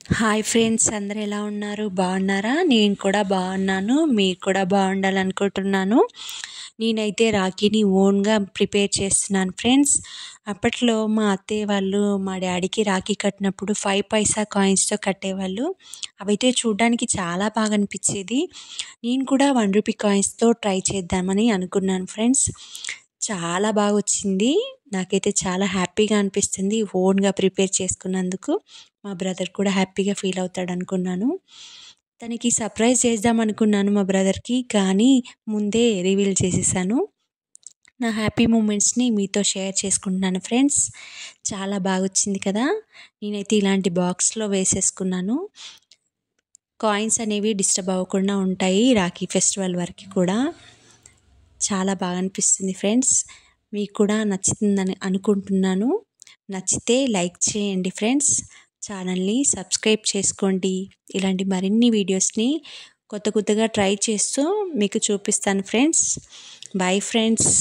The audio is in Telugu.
హాయ్ ఫ్రెండ్స్, అందరూ ఎలా ఉన్నారు? బాగున్నారా? నేను కూడా బాగున్నాను. మీరు కూడా బాగుండాలనుకుంటున్నాను. నేనైతే రాఖీని ఓన్గా ప్రిపేర్ చేస్తున్నాను ఫ్రెండ్స్. అప్పట్లో మా అత్తయ్య వాళ్ళు మా డాడీకి రాఖీ కట్టినప్పుడు 5 పైసా కాయిన్స్తో కట్టేవాళ్ళు. అవైతే చూడడానికి చాలా బాగా అనిపించేది. నేను కూడా 1 రూపీ కాయిన్స్తో ట్రై చేద్దామని అనుకున్నాను ఫ్రెండ్స్. చాలా బాగా వచ్చింది. నాకైతే చాలా హ్యాపీగా అనిపిస్తుంది ఓన్గా ప్రిపేర్ చేసుకున్నందుకు. మా బ్రదర్ కూడా హ్యాపీగా ఫీల్ అవుతాడు అనుకున్నాను. తనకి సర్ప్రైజ్ చేద్దాం అనుకున్నాను మా బ్రదర్కి, కానీ ముందే రివీల్ చేసేసాను. నా హ్యాపీ మూమెంట్స్ని మీతో షేర్ చేసుకుంటున్నాను ఫ్రెండ్స్. చాలా బాగా వచ్చింది కదా. నేనైతే ఇలాంటి బాక్స్లో వేసేసుకున్నాను. కాయిన్స్ అనేవి డిస్టర్బ్ అవ్వకుండా ఉంటాయి రాఖీ ఫెస్టివల్ వరకు కూడా. చాలా బాగా అనిపిస్తుంది ఫ్రెండ్స్. మీకు కూడా నచ్చుతుందని అనుకుంటున్నాను. నచ్చితే లైక్ చేయండి ఫ్రెండ్స్. ఛానల్ని సబ్స్క్రైబ్ చేసుకోండి. ఇలాంటి మరిన్ని వీడియోస్ని కొత్తగా ట్రై చేస్తూ మీకు చూపిస్తాను ఫ్రెండ్స్. Bye friends.